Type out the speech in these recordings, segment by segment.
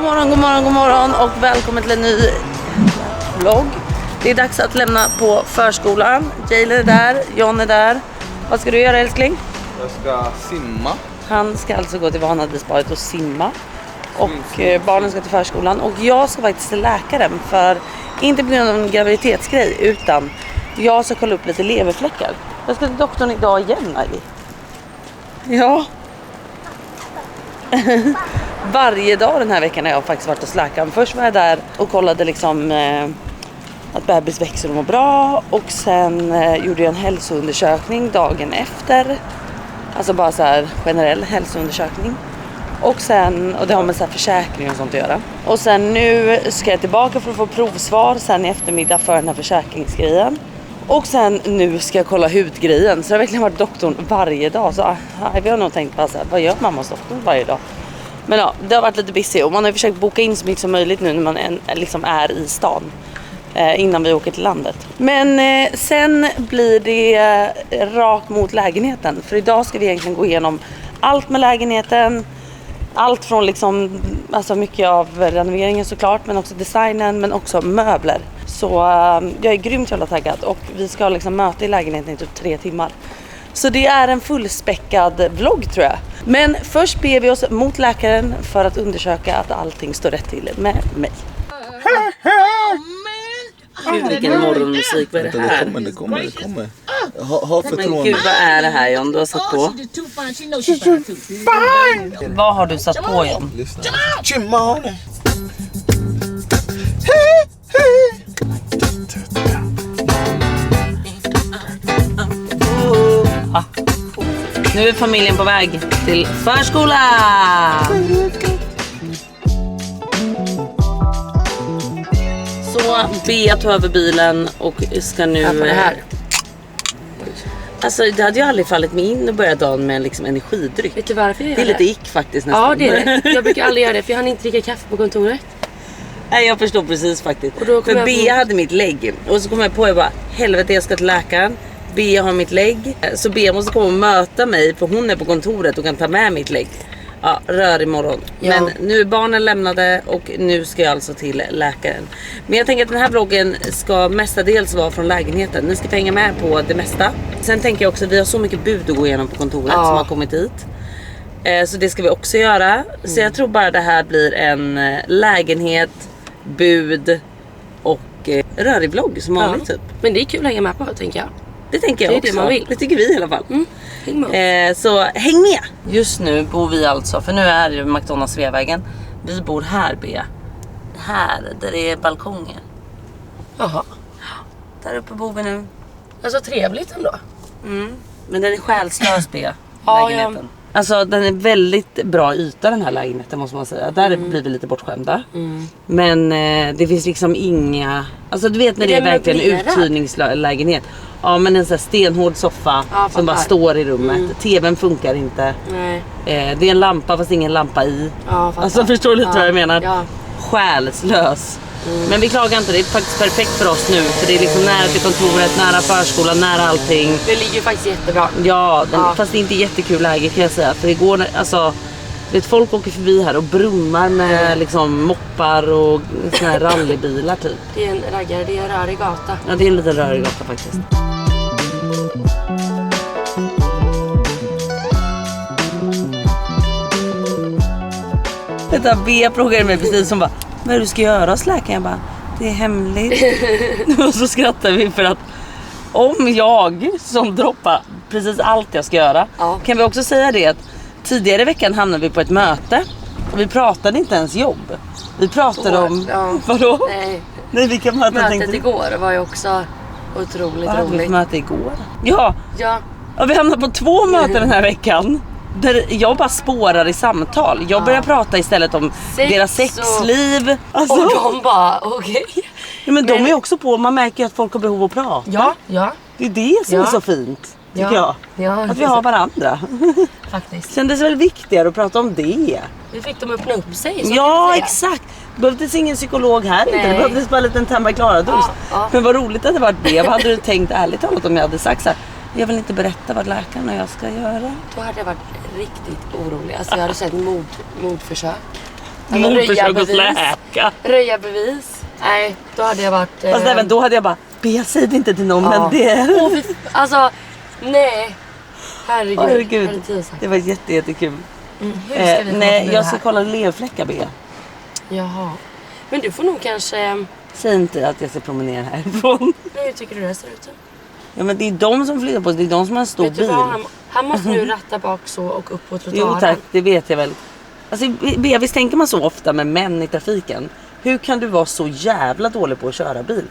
God morgon och välkommen till en ny vlogg. Det är dags att lämna på förskolan. Jailer är där, John är där. Vad ska du göra, älskling? Jag ska simma. Han ska alltså gå till Vanadisbadet och simma. Och barnen ska till förskolan. Och jag ska faktiskt till läkaren, för inte på grund av en graviditetsgrej, utan jag ska kolla upp lite leverfläckar. Jag ska till doktorn idag igen, Ivy. Ja. Varje dag den här veckan har jag faktiskt varit hos läkaren. Först var jag där och kollade liksom att bebis växer och mår bra. Och sen gjorde jag en hälsoundersökning dagen efter. Alltså bara så här generell hälsoundersökning. Och sen, och det har med så här försäkring och sånt att göra. Och sen nu ska jag tillbaka för att få provsvar sen i eftermiddag för den här försäkringsgrejen. Och sen nu ska jag kolla hudgrejen. Så jag har verkligen varit doktorn varje dag. Så vi har nog tänkt bara så här, vad gör mammas doktorn varje dag? Men ja, det har varit lite busy och man har försökt boka in så mycket som möjligt nu när man liksom är i stan. Innan vi åker till landet. Men sen blir det rakt mot lägenheten. För idag ska vi egentligen gå igenom allt med lägenheten. Allt från liksom, alltså mycket av renoveringen såklart, men också designen, men också möbler. Så jag är grymt jävla taggad och vi ska liksom möta i lägenheten i typ 3 timmar. Så det är en fullspäckad vlogg tror jag. Men först ber vi oss mot läkaren för att undersöka att allting står rätt till med mig. Gud, vilken morgonmusik, vad är det här? Det kommer. Ha förtroende. Men gud, vad är det här, John? Du har satt på. Vad har du satt på, John? Nu är familjen på väg till förskola. Så Bea tog över bilen och ska nu... det här. Alltså det hade ju aldrig fallit mig in att börja dagen med en liksom energidryck. Vet du varför jag gör det? Är lite ick faktiskt nästan. Ja, det är det. Jag brukar aldrig göra det för jag hann inte dricka kaffe på kontoret. Nej, jag förstår precis faktiskt. För Bea hade mitt lägg. Och så kom jag på, jag bara, helvete jag ska till läkaren. Bea har mitt lägg. Så Bea måste komma och möta mig, för hon är på kontoret och kan ta med mitt lägg. Ja, rör imorgon. Ja. Men nu är barnen lämnade och nu ska jag alltså till läkaren. Men jag tänker att den här vloggen ska mestadels vara från lägenheten. Ni ska hänga med på det mesta. Sen tänker jag också att vi har så mycket bud att gå igenom på kontoret som har kommit hit. Så det ska vi också göra. Så jag tror bara det här blir en lägenhet, bud och rörig vlogg som vanligt typ. Men det är kul att hänga med på, tänker jag. Det tänker jag det är också. det man vill. Det tycker vi i alla fall. Häng med. Så häng med! Just nu bor vi alltså, för nu är det McDonalds Sveavägen. Vi bor här, Bea. Här, där det är balkonger. Jaha. Där uppe bor vi nu. Alltså trevligt ändå. Men den är själslös, Bea. Ja, lägenheten. Alltså den är väldigt bra yta den här lägenheten måste man säga. Där blir vi lite bortskämda. Men det finns liksom inga... Alltså du vet när det är verkligen en uthyrningslägenhet. Ja, men en sån här stenhård soffa som bara står i rummet. TVn funkar inte. Nej. Det är en lampa fast ingen lampa i. Ja, alltså förstår du lite vad jag menar? Ja. Själslös. Men vi klagar inte, det är faktiskt perfekt för oss nu. För det är liksom nära till kontoret, nära förskolan, nära allting. Det ligger ju faktiskt jättebra. Ja, fast det är inte jättekul läge kan jag säga. För det går, alltså, vet, folk åker förbi här och brummar med liksom moppar och såna här rallybilar typ. Det är en raggare, det är en rörig gata. Ja, det är en liten rörig gata faktiskt. Vänta, Bea frågade mig precis som bara, vad är det du ska göra hos läkaren? Jag bara, det är hemligt. Och så skrattar vi för att om jag som droppar precis allt jag ska göra, kan vi också säga det att tidigare i veckan hamnade vi på ett möte och vi pratade inte ens jobb. Vi pratade om, vadå? Nej, vilka möten mötet tänkte du? Igår var ju också otroligt roligt. Möte igår? Ja, vi hamnade på 2 möten den här veckan. Där jag bara spårar i samtal. Jag börjar prata istället om deras sexliv. Alltså. Och de bara, okej. Ja, men de är också på, man märker ju att folk har behov att prata. Ja. Det är det som är så fint, tycker jag. Ja, att vi har varandra. Faktiskt. Kändes väl viktigare att prata om det. Vi fick dem öppna upp sig. Ja, exakt. Det behövdes ingen psykolog här. Inte. Det behövdes bara en liten Tamma Klara-dos. Men vad roligt att det var det. Vad hade du tänkt ärligt talat om jag hade sagt så här? Jag vill inte berätta vad läkaren och jag ska göra. Då hade jag varit riktigt orolig. Alltså jag hade sett mordförsök. Mord, försök att röja läka. Röja bevis. Nej, då hade jag varit... Fast även då hade jag bara, Bea, säg det inte till någon, men det... Alltså, nej. Herregud. Det var jättekul. Hur ska vi nej, jag ska kolla leverfläckar, Bea. Jaha. Men du får nog kanske... Säg inte att jag ska promenera härifrån. Nej, hur tycker du det ser ut? Ja, men det är de som flyttar på sig, det är de som har en stor Vet du bil. vad, han måste nu ratta bak så och upp på trottoaren. Jo tack, det vet jag väl. Alltså, Bea, visst tänker man så ofta med män i trafiken. Hur kan du vara så jävla dålig på att köra bil?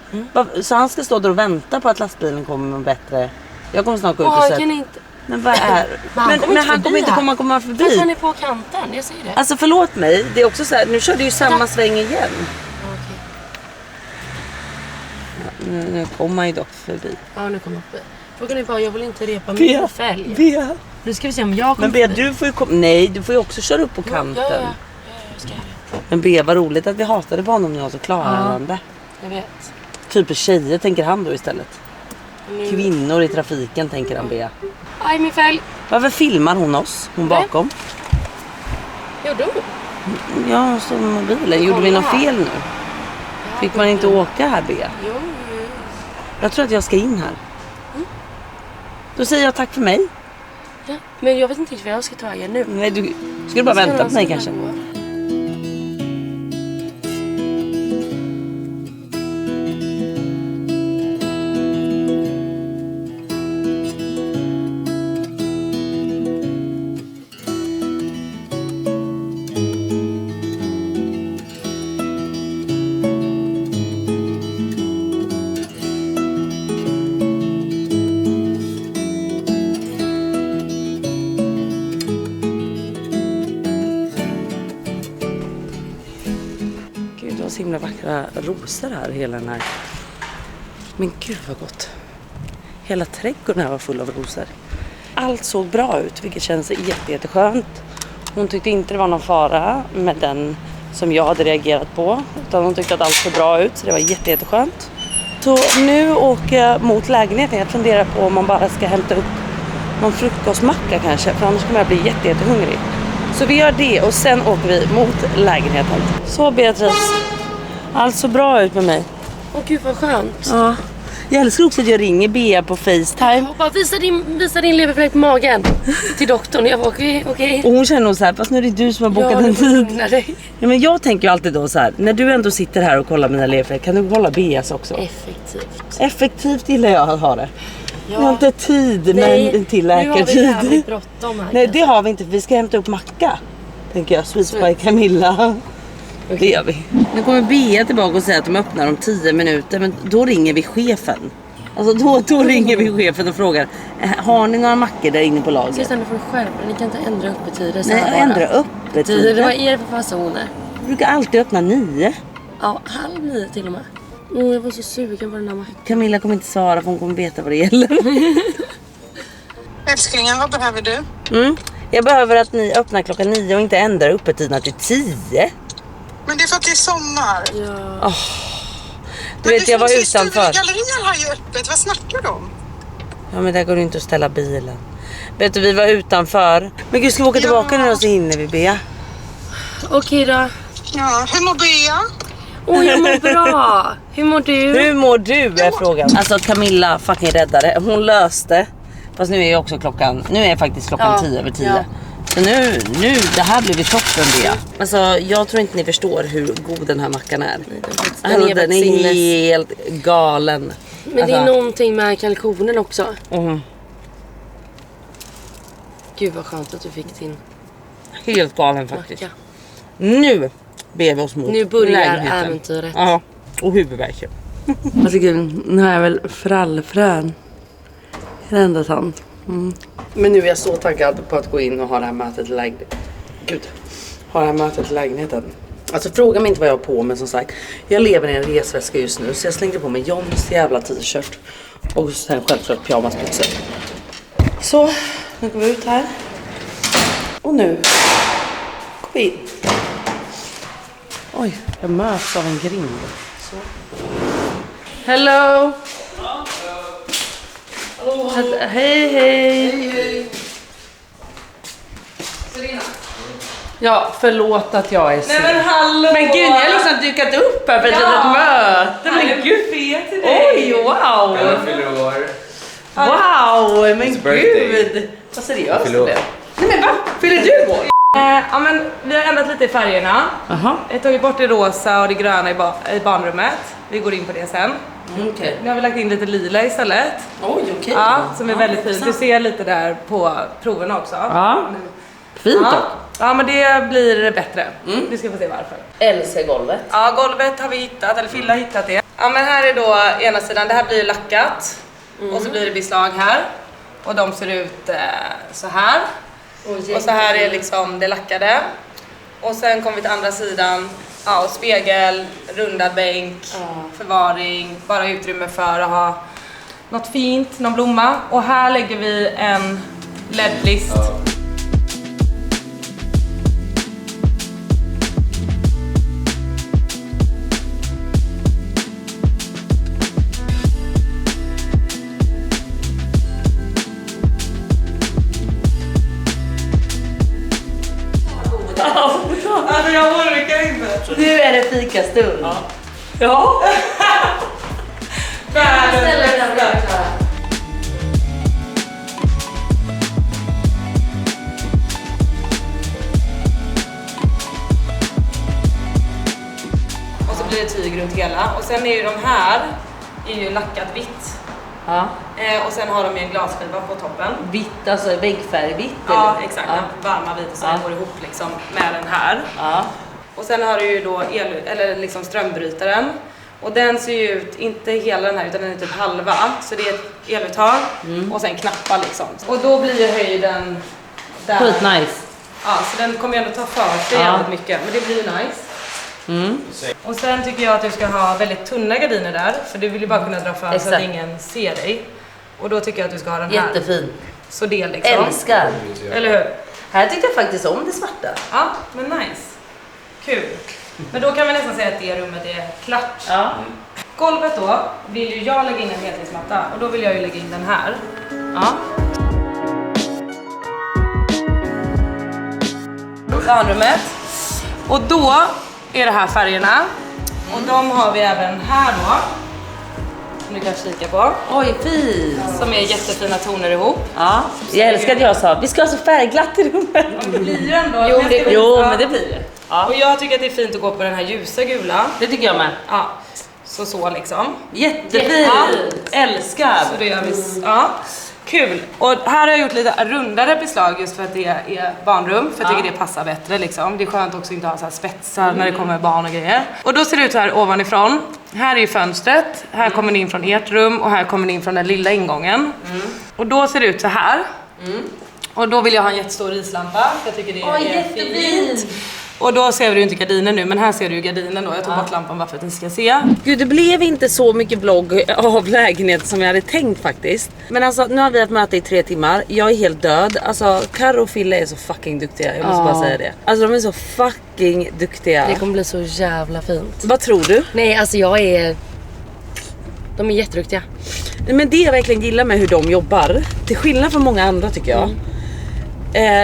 Så han ska stå där och vänta på att lastbilen kommer med bättre... Jag kommer snart gå ut och säga... kan inte... Men vad är... men han kommer inte komma förbi. Fast han är på kanten, jag säger det. Alltså förlåt mig, det är också så här, nu kör du ju samma sväng igen. Okej. Ja, nu kommer han ju dock förbi. Ja, nu kommer jag förbi. Frågan är bara, jag vill inte repa min fälg. Bea. Nu ska vi se om jag kommer Men Bea, förbi. du får ju nej, du får ju också köra upp på kanten. Ja, jag ska göra det. Men Bea, vad roligt att vi hatade på honom när jag så klarande. Jag vet. Typ tjejer tänker han då istället. Nu. Kvinnor i trafiken tänker han, Bea. Aj, min fälg. Varför filmar hon oss? Hon bakom. Gjorde hon? Ja, hon stod med mobilen. Gjorde vi något fel nu? Fick man inte åka här, Bea? Jo. Jag tror att jag ska in här. Då säger jag tack för mig. Ja, men jag vet inte riktigt vad jag ska ta igen nu. Nej, du skulle bara vänta på mig kanske. Så himla vackra rosor här, hela den här. Men gud vad gott. Hela trädgården här var full av rosor. Allt såg bra ut, vilket känns jätteskönt. Hon tyckte inte det var någon fara med den som jag hade reagerat på. Utan hon tyckte att allt såg bra ut, så det var jätteskönt. Så nu åker jag mot lägenheten. Jag funderar på om man bara ska hämta upp någon frukostmacka kanske. För annars kommer jag bli jättehungrig. Så vi gör det och sen åker vi mot lägenheten. Så Beatrice, allt så bra ut med mig. Åh gud vad skönt. Ja. Jag älskar också att jag ringer Bea på FaceTime. Jag bara, visa din leverfläck på magen till doktorn. Jag var okej. Och hon känner nog så här, fast nu är det du som har bokat en tid. Ja, men jag tänker ju alltid då så här, när du ändå sitter här och kollar mina leverfläck, kan du kolla Beas också? Effektivt. Effektivt gillar jag att ha det. Ja. Jag har inte tid med en till läkartid. Nu har vi jävligt bråttom här. Nej, det har vi inte, för vi ska hämta upp macka. Tänker jag, Sweet Spy Camilla. Okay. Det gör vi. Nu kommer Bea tillbaka och säger att de öppnar om 10 minuter. Men då ringer vi chefen. Alltså då ringer vi chefen och frågar, har ni några mackor där inne på lagret? Sista, nu får du skärpa. Ni kan inte ändra öppettider. Nej, ändra öppettider. Det var er för personer. Du brukar alltid öppna 9. Ja, 8:30 till och med. Jag var så sugen på den här mackan. Camilla kommer inte svara, för hon kommer veta vad det gäller. Älsklingen, vad behöver du? Jag behöver att ni öppnar klockan 9 och inte ändrar öppettiderna till 10. Men det är för att det är sommar. Ja. Du vet, jag var utanför. Gallerian har ju öppet, vad snackar du om? Ja, men där går det inte att ställa bilen. Vet du, vi var utanför. Men gud, ska vi åka tillbaka nu och så hinner vi, Bea? Okej då. Ja, hur mår Bea? Jag mår bra. Hur mår du? Hur mår du är frågan. Alltså Camilla fucking räddade. Hon löste. Fast nu är också klockan. Nu är faktiskt klockan 10 över 10. Ja. Så nu, det här blir vi toppen, Bea. Alltså jag tror inte ni förstår hur god den här mackan är. Den är helt galen. Men det är någonting med kalkonen också. Gud vad skönt att du fick din. Helt galen faktiskt. Macka. Nu ber vi oss mot. Nu börjar lägenheten. äventyret. Ja, och huvudvärken. Alltså gud, nu har jag väl frallfrön. Det är enda sant. Men nu är jag så taggad på att gå in och ha det här mötet i lägenheten. Ha det här mötet i lägenheten. Alltså fråga mig inte vad jag har på mig, som sagt. Jag lever i en resväska just nu, så jag slängde på mig Johns jävla t-shirt. Och sen självklart pyjamasbyxor. Så, nu går vi ut här. Och nu går vi in. Oj, jag möts av en grind. Så. Hello! Hallå. Hej. Serena. Ja, förlåt att jag är sen. Nej men hallå! Men gud, jag har liksom dykat upp här för ett litet möte. Men gud, till dig. oj, wow! fyller år. Wow, men birthday. gud. Vad seriöst Fyller det år. blev. Nej men va? Fyller du år? Ja men vi har ändrat lite i färgerna. Jaha. Jag har tagit bort det rosa och det gröna i barnrummet. Vi går in på det sen. Okej. Nu har vi lagt in lite lila istället. Oj, okej. Ja, som är väldigt fint. Du ser lite där på proverna också. Ja. Fint Ja. dock. Ja men det blir bättre. Du ska få se varför. Älskar golvet. Ja, golvet har vi hittat, eller Filla har hittat det. Ja men här är då ena sidan, det här blir lackat. Och så blir det beslag här. Och de ser ut så här. Och så här är liksom det lackade. Och sen kommer vi till andra sidan. Ja, och spegel, rundad bänk, förvaring, bara utrymme för att ha något fint, någon blomma. Och här lägger vi en LED-list. Alltså jag orkar inte. Nu är det fikastund. Ja. Och så blir det tyg runt hela. Och sen är ju de här är ju lackat vitt. Ja. Och sen har de ju en glasskiva på toppen. Vitt, alltså väggfärg vitt. Ja, eller? exakt. Ja. Den varma vita så Ja. den går ihop liksom med den här. Ja. Och sen har du ju då eller liksom strömbrytaren. Och den ser ju ut, inte hela den här utan den är typ halva. Så det är ett eluttag och sen knappar liksom. Och då blir ju höjden där. Skitnice. Ja, så den kommer ju ändå ta för sig jävligt mycket. Men det blir ju nice. Och sen tycker jag att du ska ha väldigt tunna gardiner där. För du vill ju bara kunna dra för så Exakt. att ingen ser dig. Och då tycker jag att du ska ha den här. Jättefin. Så det liksom. Älskar. Eller hur? Här tyckte jag faktiskt om det svarta. Ja, men nice. Kul. Men då kan vi nästan säga att det rummet är klart. Ja. Golvet då vill ju jag lägga in en heltäckningsmatta och då vill jag ju lägga in den här. Ja. Barnrummet. Och då är det här färgerna. Och de har vi även här då. Som du kan kika på. Oj, fint. Som är jättefina toner ihop. Ja. Jag älskar att jag sa, vi ska ha så färgglatt i rummet. Det blir ju ändå. Jo, men det blir det. Ja. Och jag tycker att det är fint att gå på den här ljusa gula. Det tycker jag med. Ja. Så liksom. Jättefint. Älskar. Så då gör vi, ja. Kul! Och här har jag gjort lite rundare beslag just för att det är barnrum. För jag tycker det passar bättre liksom. Det är skönt också att inte ha så här spetsar när det kommer barn och grejer. Och då ser det ut så här ovanifrån. Här är ju fönstret. Här kommer ni in från ert rum och här kommer ni in från den lilla ingången. Och då ser det ut så här. Och då vill jag ha en jättestor rislampa. För jag tycker det är fint. Och då ser du inte gardinen nu, men här ser du ju gardinen då. Jag tog bort lampan bara för att ni ska se. Gud, det blev inte så mycket vlogg av lägenheten som jag hade tänkt faktiskt. Men alltså, nu har vi haft möte i 3 timmar. Jag är helt död. Alltså, Karo och Fille är så fucking duktiga. Jag måste bara säga det. Alltså, de är så fucking duktiga. Det kommer bli så jävla fint. Vad tror du? Nej, alltså de är jätteduktiga. Men det jag verkligen gillar med hur de jobbar, till skillnad från många andra tycker jag,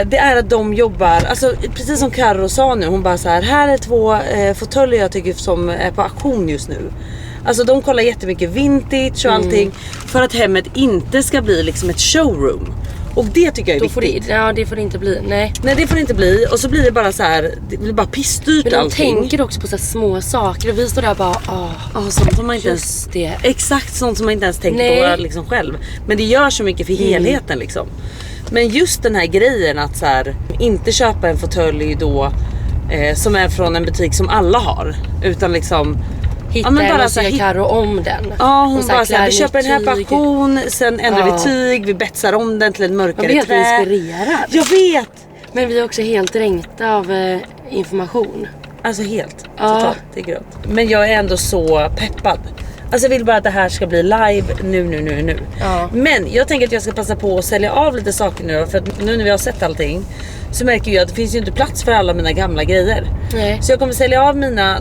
det är att de jobbar, alltså precis som Karo sa nu, hon bara så här är 2 fåtöljer jag tycker som är på auktion just nu. Alltså de kollar jättemycket vintage och allting för att hemmet inte ska bli liksom ett showroom. Och det tycker jag är viktigt. Det får det inte bli, nej. Nej, det får det inte bli. Och så blir det bara så här, det blir bara pissstyrt Men de allting. tänker också på så här små saker och vi står där bara, sånt som man inte ens, just det. exakt sånt som man inte ens tänker Nej. på liksom själv. Men det gör så mycket för helheten liksom. Men just den här grejen att så här, inte köpa en fåtölj då som är från en butik som alla har, utan liksom Hitta men bara och så här, se Karo om den. ja, hon Och bara så här, vi köper den här på tyg. auktion, sen ändrar vi tyg, vi betsar om den till en Jag mörkare blir helt trä. inspirerad. Jag vet! Men vi är också helt dränkta av information. Alltså helt, totalt, det är grönt. Men jag är ändå så peppad. Alltså jag vill bara att det här ska bli live nu. Ja. Men jag tänker att jag ska passa på att sälja av lite saker nu. För att nu när vi har sett allting så märker jag att det finns ju inte plats för alla mina gamla grejer. Nej. Så jag kommer sälja av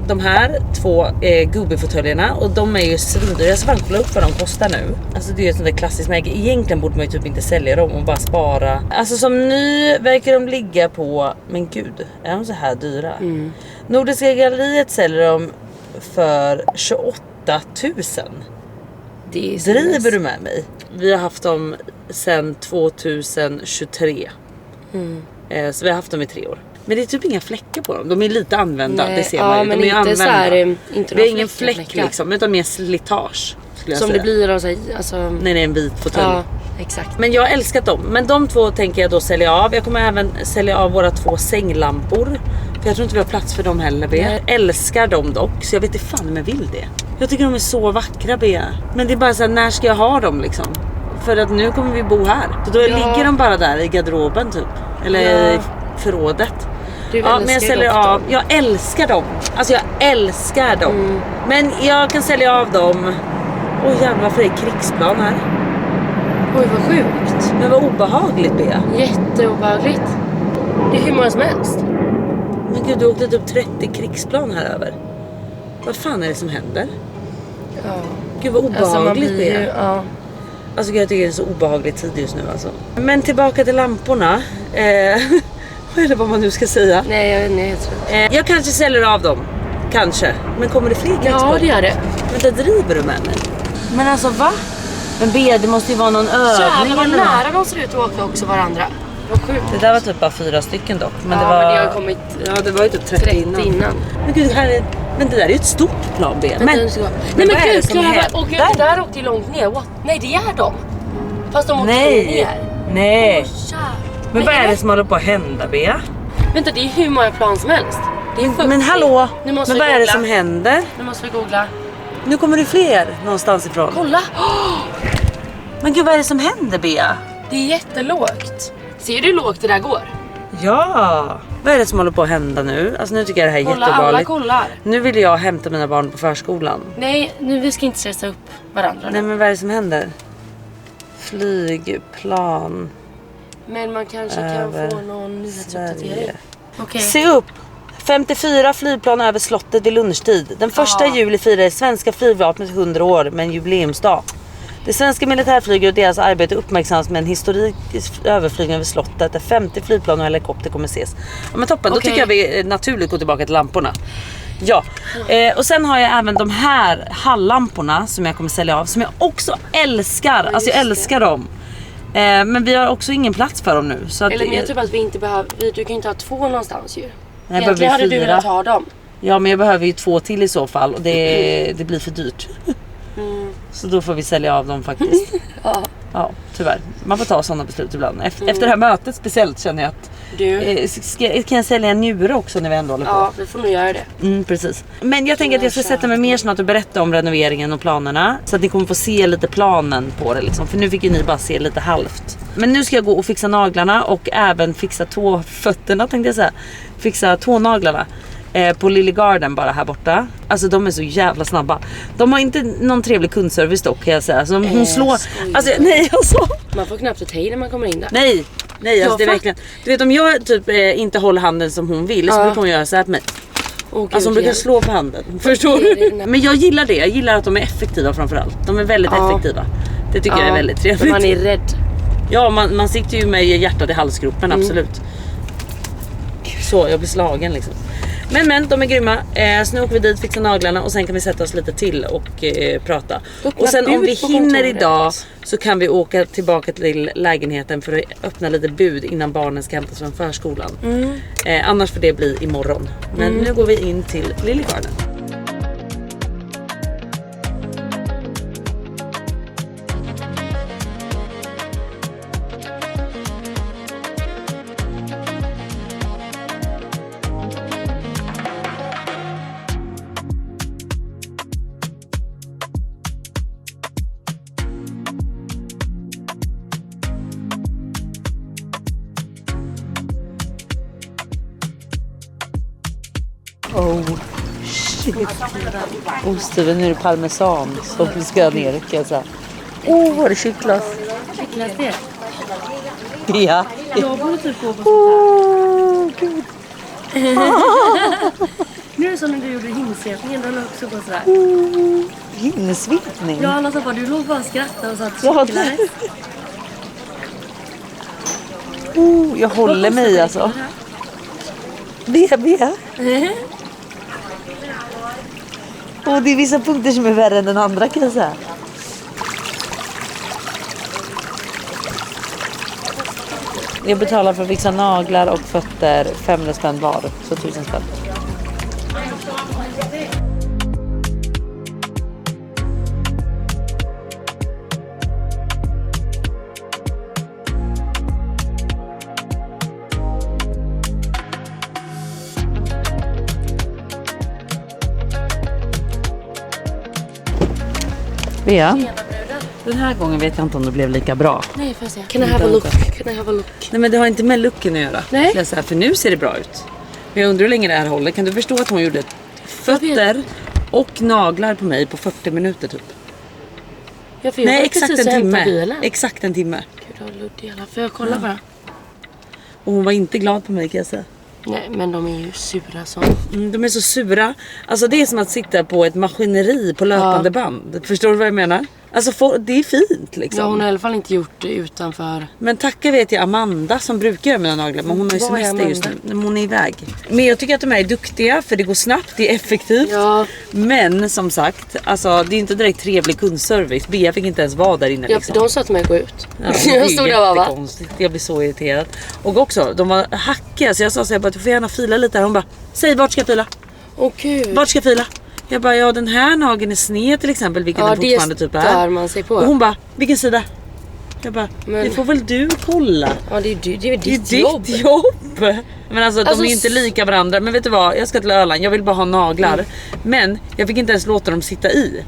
de här 2 Gubi-fåtöljerna. Och de är ju svindyra. Jag ska bara kolla upp vad de kostar nu. Alltså det är ju ett sånt där klassiskt märke. Egentligen borde man ju typ inte sälja dem och bara spara. Alltså som ny verkar de ligga på... Men gud, är de så här dyra? Nordiska galleriet säljer dem för 28 000. Det är Driver du med mig? Vi har haft dem sedan 2023. Så vi har haft dem i 3 år. Men det är typ inga fläckar på dem. De är lite använda, Nej, det ser man ju. men De är inte använda. så här, inte det är några ingen fläckar. fläck liksom, utan mer slitage. Skulle jag Som säga. det blir av sig, alltså... Nej, det är en vit fåtölj. Ja, exakt. Men jag har älskat dem. Men de 2 tänker jag då sälja av. Jag kommer även sälja av våra 2 sänglampor. För jag tror inte vi har plats för dem heller, Bea. Jag älskar dem dock, så jag vet inte fan om jag vill det. Jag tycker de är så vackra, Bea. Men det är bara så här, när ska jag ha dem liksom? För att nu kommer vi bo här. Så då ligger de bara där i garderoben typ. Eller i förrådet. Ja, men jag säljer av. Jag älskar dem. Alltså jag älskar dem. Men jag kan sälja av dem. Åh jävlar, varför är det krigsplan här? Oj, vad sjukt. Men vad obehagligt, Bea. Jätteobehagligt. Det är hur många som helst. Men gud, du åkte typ 30 krigsplan här över. Vad fan är det som händer? Ja. Gud vad obehagligt Alltså man blir det är. ju, ja. Alltså jag tycker det är så obehaglig tid just nu alltså. Men tillbaka till lamporna. Eller vad man nu ska säga. Nej, jag tror. Jag kanske säljer av dem. Kanske. Men kommer det fler krigsplan? Ja, det gör det. Vänta, driver du med mig? Men alltså va? Men B, det måste ju vara någon övning. Jävlar vad eller nära de ser ut att åka också varandra. Vad sjukt. Det där var typ bara 4 stycken dock. Men Ja, det var... men det har kommit Ja, det var ju typ 30 innan. Men gud, men det där är ju ett stort plan, B. Nej men vad är det gud, som händer? och gud, det där åkte ju långt ner. What? Nej, det är de. Fast de åkte Nej. ner. Nej. Jävlar. Men vad är det som håller på att hända, Bea? Vänta, det är hur många plan som helst. Det är 40. Men hallå, Nu måste men vi vad är det googla. som händer? Nu måste vi googla. Nu kommer det fler någonstans ifrån. Kolla. Men gud, vad är det som händer, Bea? Det är jättelågt. Ser du hur lågt det där går? Ja, vad är det som håller på att hända nu? Alltså nu tycker jag det här är Kolla, alla jätteobehagligt. kollar. Nu vill jag hämta mina barn på förskolan. Nej, nu vi ska inte stressa upp varandra. Nej, men vad är det som händer? Flygplan. Men man kanske kan över få någon nyhetsuppdatering. Sverige. Okej. Se upp! 54 flygplan över slottet vid lunchtid. Den 1 juli firar svenska flygvapnet 100 år med en jubileumsdag. Det svenska militärflyget och deras arbete uppmärksammas med en historisk överflygning över slottet där 50 flygplan och helikopter kommer ses. Ja, men toppen, då tycker jag vi naturligt går tillbaka till lamporna. Ja, och sen har jag även de här halllamporna som jag kommer sälja av, som jag också älskar. Alltså jag älskar dem. Men vi har också ingen plats för dem nu. Så att Eller men jag tror att vi inte behöver, du kan ju inte ha 2 någonstans ju. Nej, Egentligen hade du velat ha dem. Ja, men jag behöver ju 2 till i så fall och det blir för dyrt. Så då får vi sälja av dem faktiskt. Ja, tyvärr. Man får ta sådana beslut ibland. Efter det här mötet speciellt känner jag att kan jag sälja en njure också när vi ändå håller på? Ja, vi får nog göra det. Precis. Men jag tänker att jag ska sätta mig mer snart och berätta om renoveringen och planerna. Så att ni kommer få se lite planen på det liksom. För nu fick ju ni bara se lite halvt. Men nu ska jag gå och fixa naglarna och även fixa tåfötterna tänkte jag säga. Fixa tånaglarna. På Lily Garden bara här borta. Alltså de är så jävla snabba. De har inte någon trevlig kundservice dock kan jag säga. Alltså, hon slår... Alltså nej alltså. Man får knappt ett hej när man kommer in där. Nej alltså det är verkligen. Du vet om jag typ inte håller handen som hon vill så brukar hon göra så här på mig. Alltså hon brukar slå på handen. Förstår du? Men jag gillar det. Jag gillar att de är effektiva framförallt. De är väldigt effektiva. Det tycker jag är väldigt trevligt. Man är rädd. Ja, man sitter ju med hjärtat i halsgropen, absolut. Så, jag blir slagen liksom. Men de är grymma. Så nu åker vi dit, fixar naglarna och sen kan vi sätta oss lite till och prata. Och sen om vi hinner idag så kan vi åka tillbaka till lägenheten för att öppna lite bud innan barnen ska hämtas från förskolan. Annars får det bli imorgon. Men nu går vi in till Lily Garden. Oh shit. Osthyveln, nu är det parmesan som vi ska ner, kan jag säga. Vad det kittlas. Kittlas det? Ja. Jag borde typ gå på sånt Gud. här. Nu är det som när du gjorde hinsvepningen, då låg också på sådär. Hinsvepning? Ja, alla sa bara, du låg bara och skrattade och satt Ja, kittlades. Jag håller mig alltså. BB. Och det är vissa punkter som är värre än den andra, kan jag säga. Jag betalar för att fixa naglar och fötter 500 spänn var, så 1000 spänn. Bea, den här gången vet jag inte om det blev lika bra. Nej, får jag se. Can I have a look? Can I have a look? Nej, men det har inte med looken att göra. Nej. Jag säga, för nu ser det bra ut. Men jag undrar hur länge det här håller. Kan du förstå att hon gjorde fötter och naglar på mig på 40 minuter typ? Ja, för jag Nej, var exakt precis en och hämtade timme. bilen. Exakt en timme. Gud, vad luddig alla. Får jag kolla bara? Och hon var inte glad på mig, kan jag säga. Nej, men de är ju sura så. De är så sura. Alltså det är som att sitta på ett maskineri på löpande band. Förstår du vad jag menar? Alltså det är fint liksom. Ja, hon har i alla fall inte gjort det utanför. Men tacka vet jag Amanda som brukar göra mina naglar. Men hon har ju Var är semester just Amanda? nu. Men hon är iväg. Men jag tycker att de är duktiga för det går snabbt, det är effektivt. Ja. Men som sagt, alltså det är inte direkt trevlig kundservice. Bea fick inte ens vara där inne Ja, liksom. för de sa till mig att gå ut. Ja, det är Jag stod där och bara, va? jättekonstigt. Jag blir så irriterad. Och också, de var hackiga. Så jag sa så här, du får gärna fila lite här. Hon bara, säg vart ska jag fila? Åh gud. Vart ska jag fila? Jag bara, ja den här nageln är sned till exempel, vilket den fortfarande typ är. stör man sig på. Och hon bara, vilken sida? Jag bara, Men- det får väl du kolla. Ja, det är ju Det är ditt jobb. ditt jobb. Men alltså de Alltså, är ju inte lika varandra. Men vet du vad, jag ska till Öland, jag vill bara ha naglar. Men jag fick inte ens låta dem sitta i.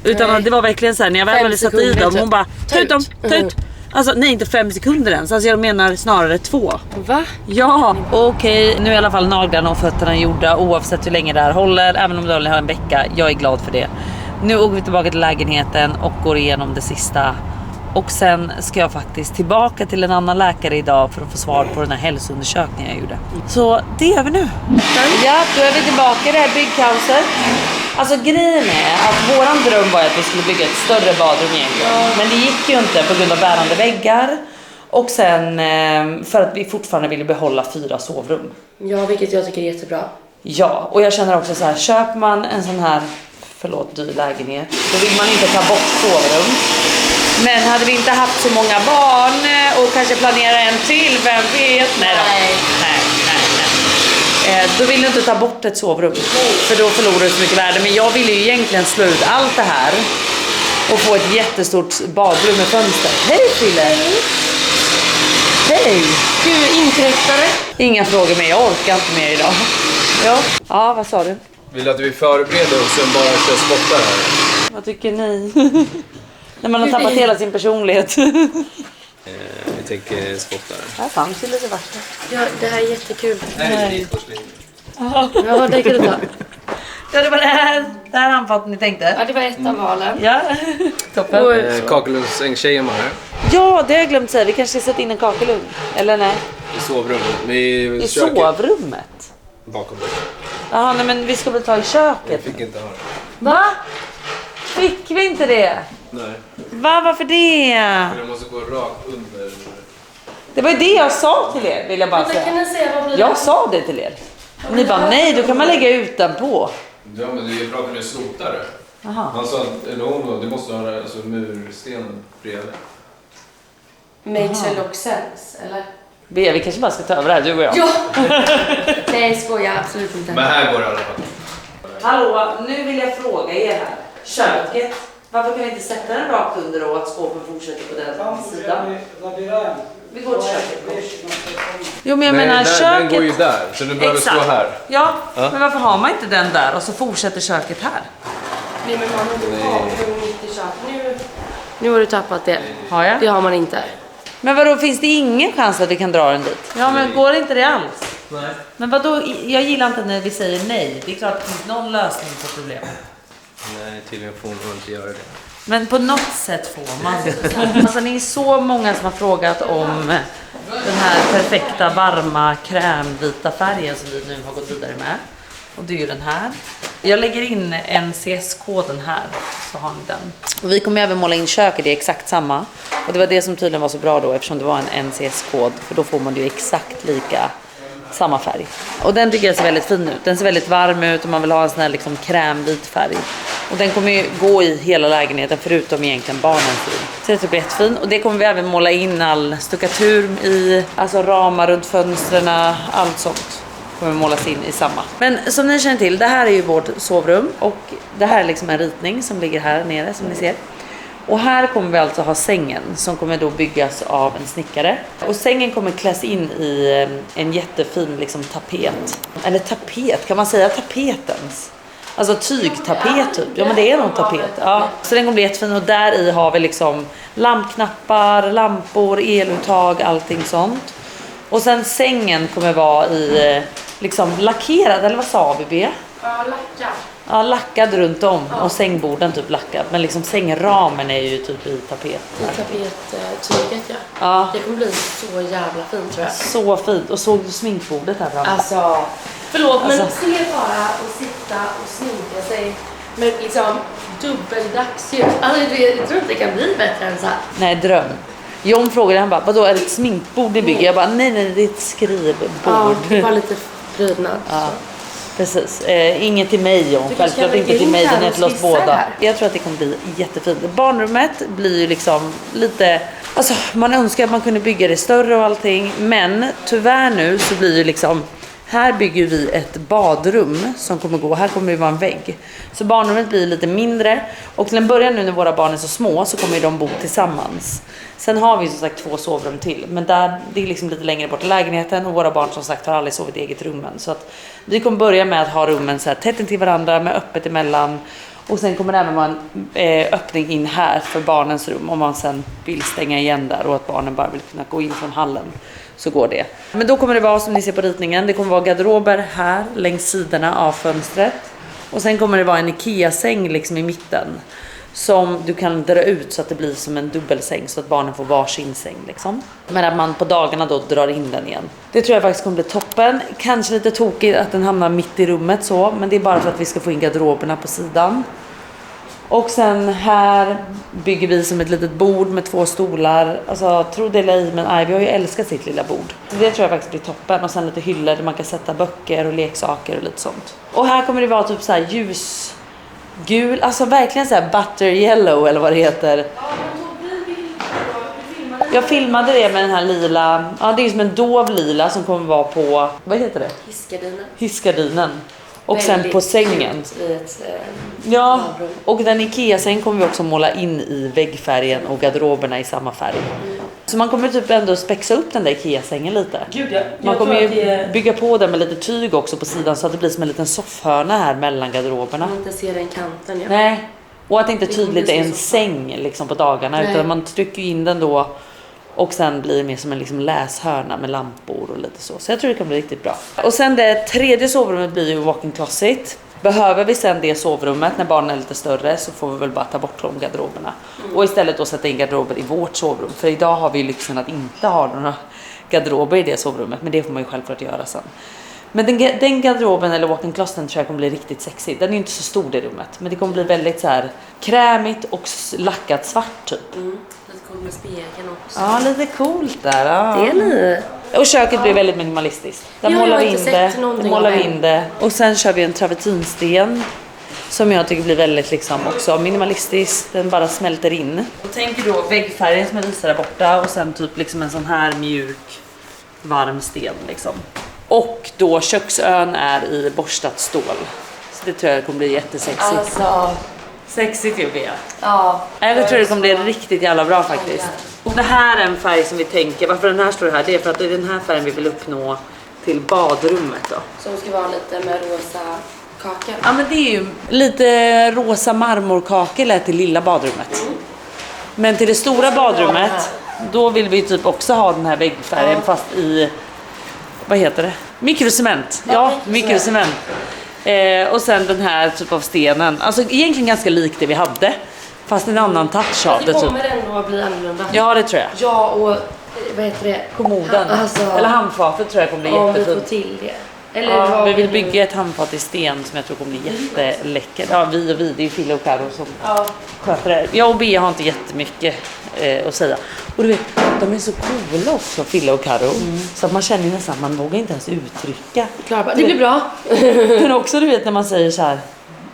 Utan Nej. det var verkligen så här, när jag väl 5 hade satt i sekunder, dem, typ. hon bara, ta ut dem, ta Mm. ut. Alltså nej, inte 5 sekunder ens. Alltså jag menar snarare 2. Va? Ja, okej. Nu är i alla fall naglarna och fötterna gjorda oavsett hur länge det här håller. Även om det håller en vecka. Jag är glad för det. Nu åker vi tillbaka till lägenheten och går igenom det sista. Och sen ska jag faktiskt tillbaka till en annan läkare idag för att få svar på den här hälsoundersökningen jag gjorde. Så det gör vi nu. Ja, då är vi tillbaka i det här byggkaoset. Alltså grejen är att våran dröm var att vi skulle bygga ett större badrum egentligen. Men det gick ju inte på grund av bärande väggar. Och sen för att vi fortfarande ville behålla 4 sovrum. Ja, vilket jag tycker är jättebra. Ja, och jag känner också så här, köper man en sån här, dyr lägenhet, då vill man inte ta bort sovrum. Men hade vi inte haft så många barn och kanske planera en till, vem vet? Nej. Då vill du inte ta bort ett sovrum. För då förlorar du så mycket värde. Men jag vill ju egentligen slå ut allt det här och få ett jättestort badrum med fönster. Hej Fille! Hej! Du, inkräktare. Inga frågor mer, jag orkar inte mer idag. Ja, vad sa du? Vill du att vi förbereder och sen bara kör spottar här? Vad tycker ni? När man har tappat hela sin personlighet. Vi tänker spottar. Här fanns ju lite vatten. Ja, det här är jättekul. Nej. Ja, det kan du ta. Ja, det var det här anfallet ni tänkte. Ja, det var ett av valen. Ja, toppen. Och, Kakelugnssängtjejen var här. Ja, det har jag glömt säga. Vi kanske ska sätta in en kakelugn. Eller nej? I sovrummet. I sovrummet? Bakom dig. Jaha, nej men vi ska väl ta i köket. Fick inte höra. Va? Fick vi inte det? Nej. Va, varför det? Jag måste gå rakt under. Det var ju det jag sa till er, vill jag bara kan säga. jag säga vad blir det? Jag sa det till er. Ni bara, nej, då kan man lägga utanpå. Ja, men det är bra att du slotar det. Jaha. Han sa att du måste ha alltså, murstenen bredvid. Makes a look sense, eller? Bea, vi kanske bara ska ta över det här, du och jag. Ja! Nej, skojar absolut inte. Men här går det i alla fall. Hallå, nu vill jag fråga er här. Köket. Varför kan vi inte sätta den rakt under och att skåpen fortsätter på den sidan? Vi går till köket. Jo, men jag menar köket. Den går ju där, så du behöver stå här. Ja, men varför har man inte den där och så fortsätter köket här? Nej, men man har inte bakrum mitt i köket. Nu har du tappat det. Har jag? Det har man inte. Men vadå, finns det ingen chans att vi kan dra den dit? Ja, men går inte det alls? Nej. Men vadå, jag gillar inte när vi säger nej. Det är klart att det finns någon lösning på problemet. Nej, tydligen får man inte göra det. Men på något sätt får man. Alltså det är så många som har frågat om den här perfekta varma krämvita färgen som vi nu har gått vidare med. Och det är ju den här. Jag lägger in NCS-koden här, så har ni den. Och vi kommer även måla in köket, det är exakt samma. Och det var det som tydligen var så bra då, eftersom det var en NCS-kod. För då får man ju exakt lika samma färg. Och den tycker jag ser väldigt fin ut. Den ser väldigt varm ut och man vill ha en sån här liksom krämvit färg. Och den kommer ju gå i hela lägenheten förutom egentligen barnens rum. Så det blir jättefin. Och det kommer vi även måla in all stuckatur i. Alltså ramar runt fönstren, allt sånt kommer målas in i samma. Men som ni känner till, det här är ju vårt sovrum. Och det här är liksom en ritning som ligger här nere som ni ser. Och här kommer vi alltså ha sängen som kommer då byggas av en snickare. Och sängen kommer kläs in i en jättefin liksom tapet. Eller tapet, kan man säga tapetens? Alltså tygtapet typ. Ja men det är nog tapet. Ja. Så den kommer bli jättefin och där i har vi liksom lampknappar, lampor, eluttag, allting sånt. Och sen sängen kommer vara i liksom lackerad, eller vad sa vi B? Ja, lackad. Ja, lackad runt om och sängborden typ lackad. Men liksom sängramen är ju typ i tapet. I tapettyget, ja. Ja. Det kommer bli så jävla fint tror jag. Så fint. Och såg du sminkbordet här framme? Alltså, förlåt men Alltså. se bara att sitta och sminka sig med liksom dubbeldagsljus. Alltså jag tror inte det kan bli bättre än så här. Nej, dröm. John frågade, han bara, vadå är det ett sminkbord ni bygger? Jag bara, nej det är ett skrivbord. Ja, det var lite prydnad. Ja. Precis, inget till mig John, Du kanske självklart kan inte lägga till in mig, här den är och till oss skissa båda. här. Jag tror att det kommer bli jättefint. Barnrummet blir ju liksom lite, alltså man önskar att man kunde bygga det större och allting, men tyvärr nu så blir ju liksom, här bygger vi ett badrum som kommer gå, här kommer det vara en vägg. Så barnrummet blir lite mindre och till en början nu när våra barn är så små så kommer de bo tillsammans. Sen har vi som sagt 2 sovrum till, men där, det är liksom lite längre bort i lägenheten och våra barn som sagt har aldrig sovit i eget rummen. Så att vi kommer börja med att ha rummen så här tätt intill varandra med öppet emellan. Och sen kommer det även vara en öppning in här för barnens rum om man sen vill stänga igen där och att barnen bara vill kunna gå in från hallen. Så går det. Men då kommer det vara som ni ser på ritningen, det kommer vara garderober här längs sidorna av fönstret. Och sen kommer det vara en IKEA-säng liksom i mitten. Som du kan dra ut så att det blir som en dubbelsäng så att barnen får varsin säng liksom. Men att man på dagarna då drar in den igen. Det tror jag faktiskt kommer bli toppen. Kanske lite tokigt att den hamnar mitt i rummet så. Men det är bara för att vi ska få in garderoberna på sidan. Och sen här bygger vi som ett litet bord med 2 stolar. Alltså tro det eller ej, men Ivy har ju älskat sitt lilla bord. Så det tror jag faktiskt blir toppen. Och sen lite hyllor där man kan sätta böcker och leksaker och lite sånt. Och här kommer det vara typ så här ljusgul, alltså verkligen så här butter yellow eller vad det heter. Jag filmade det med den här lila, ja det är som en dov lila som kommer vara på, vad heter det? Hissgardinen. Och sen på sängen. I ett, Ja, badrum. och den IKEA-säng kommer vi också måla in i väggfärgen och garderoberna i samma färg. Så man kommer typ ändå spexa upp den där IKEA-sängen lite. Gud, ja. Man kommer ju bygga på den med lite tyg också på sidan så att det blir som en liten soffhörna här mellan garderoberna. Man inte ser den kanten. Ja. Nej, och att det inte Det kommer tydligt bli är som en soffa. säng liksom på dagarna. Nej. Utan man trycker in den då och sen blir det mer som en liksom läshörna med lampor och lite så. Så jag tror det kommer bli riktigt bra. Och sen det tredje sovrummet blir ju walk-in closet. Behöver vi sen det sovrummet när barnen är lite större så får vi väl bara ta bort de garderoberna. Och istället då sätta in garderober i vårt sovrum. För idag har vi ju lyxen att inte ha några garderober i det sovrummet. Men det får man ju självklart göra sen. Men den garderoben eller walk-in closeten tror jag kommer bli riktigt sexig. Den är ju inte så stor det rummet. Men det kommer bli väldigt så här krämigt och lackat svart typ. Lite coolt med spegeln också. Ja, lite coolt där. Ja. Det är ni. Och köket blir väldigt minimalistiskt. Där Ja, jag målar har vi inte in sett det. någonting Då målar av vi det. in det. Och sen kör vi en travertinsten. Som jag tycker blir väldigt liksom också minimalistisk. Den bara smälter in. Och tänker då väggfärgen som jag visar där borta. Och sen typ liksom en sån här mjuk varm sten liksom. Och då köksön är i borstat stål. Så det tror jag kommer bli jättesexigt. Alltså, Sexigt ju Bea. ja. Jag tror det kommer bli riktigt jävla bra faktiskt. Och det här är en färg som vi tänker, varför den här står här, det är för att det är den här färgen vi vill uppnå till badrummet då. Som ska vara lite med rosa kaka. Ja men det är ju lite rosa marmorkaka lät till lilla badrummet. Men till det stora badrummet, då vill vi typ också ha den här väggfärgen fast i, vad heter det? Mikrocement. Ja, mikrocement. Och sen den här typ av stenen. Alltså egentligen ganska lik det vi hade. Fast en annan touch av det. Det Typ. kommer ändå att bli annorlunda. Ja, det tror jag. Ja, och vad heter det? Kommoden. Alltså, eller handfatet tror jag kommer bli om vi får jättefint. till det. Eller Ja, vi vill nu? bygga ett handfat i sten som jag tror kommer bli jätteläckert. Ja, vi, det är ju Fille och Karo som sköter det. Jag och Bea har inte jättemycket att säga. Och du vet, de är så coola också, Fille och Karo. Så att man känner ju nästan att man vågar inte ens uttrycka. Klara, det blir bra. Men också du vet när man säger så här,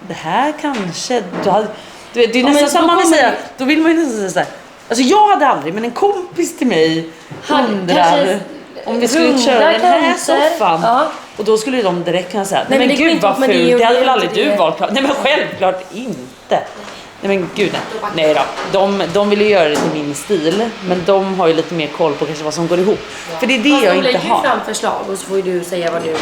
det här kanske du hade, du vet, det är men nästan så som man vill kommer säga. det- Då vill man ju nästan säga så här. Alltså jag hade aldrig, men en kompis till mig undrar kanske om vi skulle runda köra den här kanter. soffan. Ja. Och då skulle de direkt kunna säga, nej men men det går gud inte vad upp, men det är fult, ju det hade väl inte aldrig du det. valt. Nej men självklart inte. Nej men gud nej då. De vill ju göra det till min stil, men de har ju lite mer koll på kanske vad som går ihop. För det är det jag De inte lägger ju har. fram förslag och så får ju du säga vad du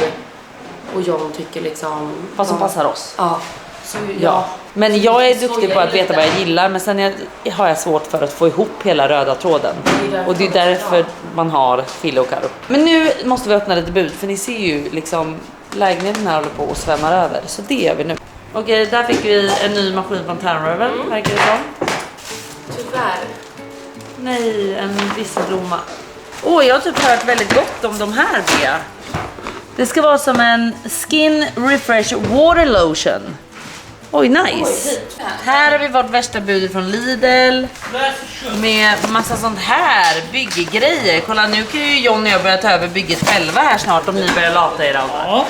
och John tycker liksom. Vad som passar oss. Ja. Så, Ja. Men jag är duktig skojar på att ju veta lite. vad jag gillar, men sen har jag svårt för att få ihop hela röda tråden. Och det är därför man har Fille och Karo. Men nu måste vi öppna lite bud, för ni ser ju liksom lägenheten här håller på att svämma över. Så det gör vi nu. Okej, där fick vi en ny maskin från Tärnrövel, verkar det som. Tyvärr. Nej, en visselblomma. Jag har typ hört väldigt gott om de här, Bea. Det ska vara som en Skin Refresh Water Lotion. Oj, nice. Här har vi vårt värsta bud från Lidl. Med massa sånt här bygggrejer. Kolla, nu kan ju John och jag börja ta över bygget själva här snart om ni börjar lata er allt.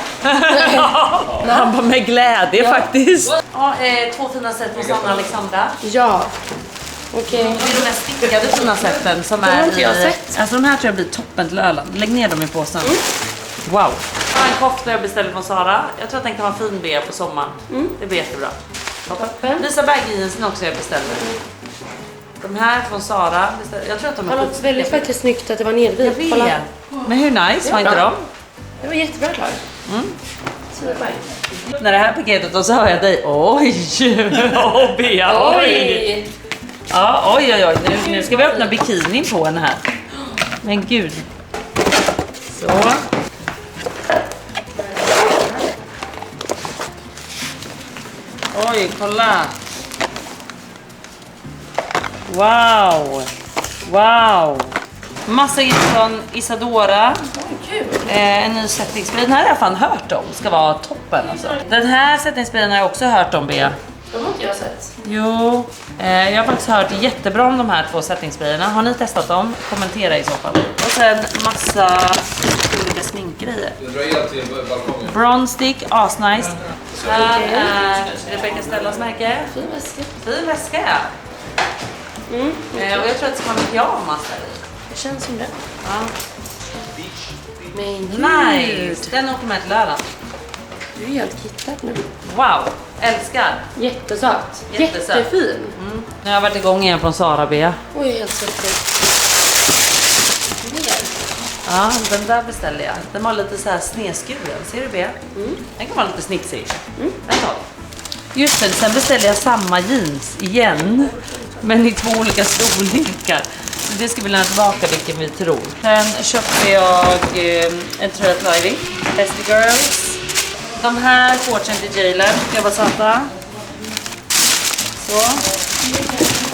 Han bara med glädje faktiskt. Ja, 2 fina set på Sanna Alexandra. Ja. Okej. Det är de här stickade fina sätten som har är inte jag sett. Alltså de här tror jag blir toppen till Öland. Lägg ner dem i påsen. Wow. En kofta jag beställde från Sara. Jag tror att den kan vara fin Bea på sommaren. Det blir jättebra. Toppen. Visa bagjeansen också jag beställde. De här från Sara. Jag tror att de är Det var väldigt faktiskt snyggt att det var nedvikt. Jag Kolla. vet. Men hur nice var inte de? Det var jättebra Klara. Super. När det här paketet och så hör jag dig. Oj! Åh Bea, oj! Ja, oj. Nu ska vi öppna bikinin på henne här. Men gud. Så. Oj, kolla. Wow. Massa in från Isadora. En ny sättningsspray. Den här har jag fan hört om. Ska vara toppen alltså. Den här sättningssprayen har jag också hört om, Bea. De har inte jag sett. Jo, jag har faktiskt hört jättebra om de här 2 sättningssprayerna. Har ni testat dem? Kommentera i så fall. Och sen massa olika sminkgrejer. Jag drar el till balkongen. Bronze stick, asnice. Här är Rebecca Stellas märke. Fin väska. Fin väska, ja. Och jag tror att det ska vara en pyjamas där i. Det känns som det. Ja. Men gud. Nice! Den åker med till Öland. Du är helt kittad nu. Wow, älskar. Jättesöt. Jättesöt. Jättefin. Nu har jag varit igång igen från Sara, Bea. Oj, jag är helt svettig. Mer. Ja, den där beställde jag. Den var lite så här snedskuren. Ser du Bea? Den kan vara lite snitsig. Den tar vi. Just det, sen beställde jag samma jeans igen. Men i 2 olika storlekar. Så det ska vi lämna tillbaka vilken vi tror. Sen köpte jag en tröja till Ivy. Bestie Girls. De här shortsen till Jalen. Jag var söta. Så.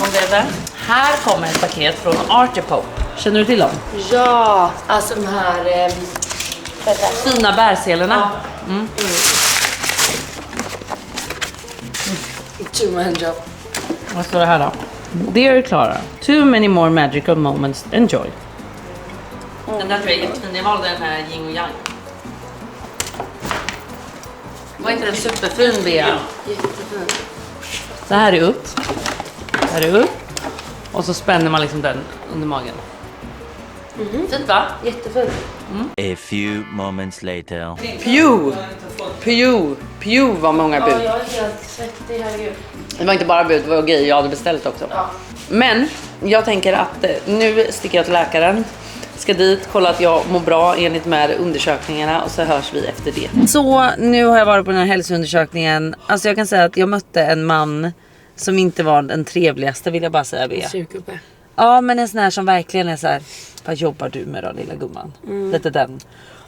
Om det är där. Här kommer ett paket från Artipop. Känner du till dem? Ja, alltså de här... Fina bärselarna. Two hand job. Vad står det här då? Dear Clara, too many more magical moments. Enjoy. Den där tror jag är jättefin. Jag valde den här yin och yang. Var inte den superfin, Bea? Jättefin. Så här är upp. Här är upp. Och så spänner man liksom den under magen. Fint va? Jättefin. A few moments later. Pew var många Ja, bud. jag är helt svettig, herregud. Det var inte bara bud, det var grejer jag hade beställt också. Ja. Men jag tänker att nu sticker jag till läkaren. Ska dit, kolla att jag mår bra enligt med undersökningarna och så hörs vi efter det. Så nu har jag varit på den här hälsoundersökningen. Alltså jag kan säga att jag mötte en man som inte var den trevligaste, vill jag bara säga, Bea. Surkuppe. Ja, men en sån här som verkligen är så här, vad jobbar du med då, lilla gumman? Lite den.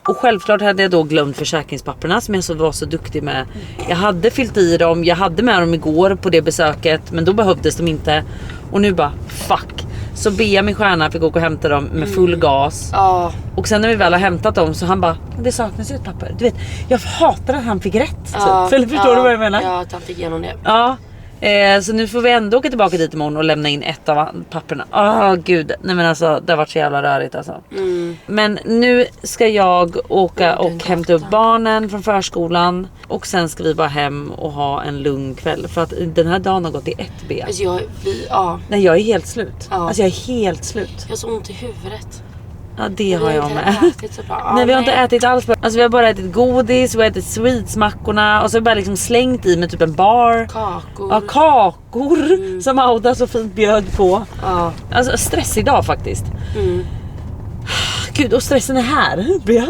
Och självklart hade jag då glömt försäkringspapperna som jag var så duktig med. Jag hade fyllt i dem, jag hade med dem igår på det besöket, men då behövdes de inte. Och nu bara, fuck. Så ber min stjärna fick åka och hämta dem med full gas. Och sen när vi väl har hämtat dem så han bara, det saknas ju ett papper. Du vet, jag hatar att han fick rätt. Typ. Eller förstår du vad jag menar? Ja, att han fick igenom det. Ja. Så nu får vi ändå åka tillbaka dit imorgon och lämna in ett av papperna. Gud, nej men alltså det har varit så jävla rörigt alltså. Men nu ska jag åka och hämta upp barnen från förskolan. Och sen ska vi bara hem och ha en lugn kväll. För att den här dagen har gått i ett ben. Alltså Nej, jag är helt slut. Ja. Alltså jag är helt slut. jag har så ont i huvudet. Ja, det har jag med. Bara, Nej, vi har inte ätit alls. Alltså vi har bara ätit godis, vi har ätit sweetsmackorna och så har vi bara liksom slängt i med typ en bar. Kakor. Ja, kakor som Auda så fint bjöd på. Ja. Alltså stressig dag faktiskt. Gud, och stressen är här, Bea.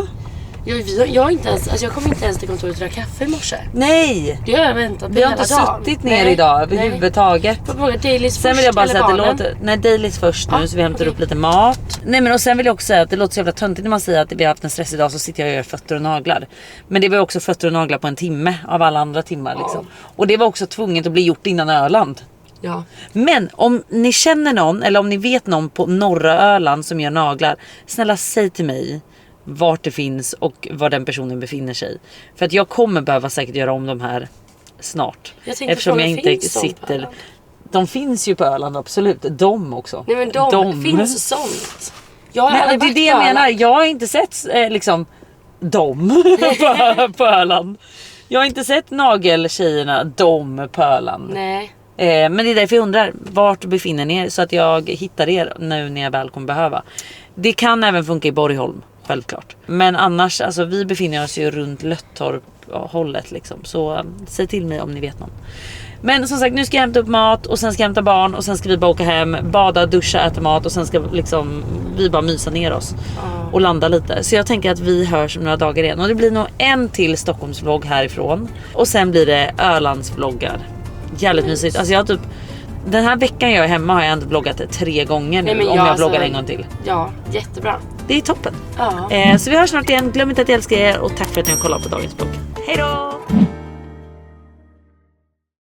Jag har inte ens, alltså jag kom inte ens till kontoret och drack kaffe i morse. Nej. Det har jag väntat på Vi har hela inte dagen. suttit ner idag överhuvudtaget. Får fråga Dailys Sen vill jag bara säga att det låter... Nej, Dailys först nu så vi hämtar upp lite mat. Nej, men och sen vill jag också säga att det låter så jävla töntigt när man säger att vi har haft en stressig dag, så sitter jag och gör fötter och naglar. Men det var också fötter och naglar på en timme av alla andra timmar liksom. Och det var också tvunget att bli gjort innan Öland. Ja. Men om ni känner någon eller om ni vet någon på norra Öland som gör naglar, snälla säg till mig vart det finns och var den personen befinner sig. För att jag kommer behöva säkert göra om de här snart. Eftersom jag inte sitter... De finns ju på Öland, absolut. De också. Nej, men de finns sånt. Nej, det är det jag menar. Jag har inte sett liksom de på Öland. Jag har inte sett nageltjejerna de på Öland. Nej. Men det är därför jag undrar, vart befinner ni er så att jag hittar er nu när jag väl kommer behöva. Det kan även funka i Borgholm, självklart. Men annars, alltså vi befinner oss ju runt Löttorp hållet liksom. Så säg till mig om ni vet någon. Men som sagt, nu ska jag hämta upp mat och sen ska jag hämta barn och sen ska vi bara åka hem, bada, duscha, äta mat och sen ska liksom vi bara mysa ner oss och landa lite. Så jag tänker att vi hörs om några dagar igen och det blir nog en till Stockholmsvlogg härifrån och sen blir det Ölandsvloggar. Jävligt mysigt. Alltså jag har typ den här veckan jag är hemma har jag ändå vloggat 3 gånger nu. Om jag vloggar en gång till. Ja, jättebra. Det är toppen. Ja. Så vi hörs snart igen. Glöm inte att jag älskar er och tack för att ni har kollat på dagens vlogg. Hej då!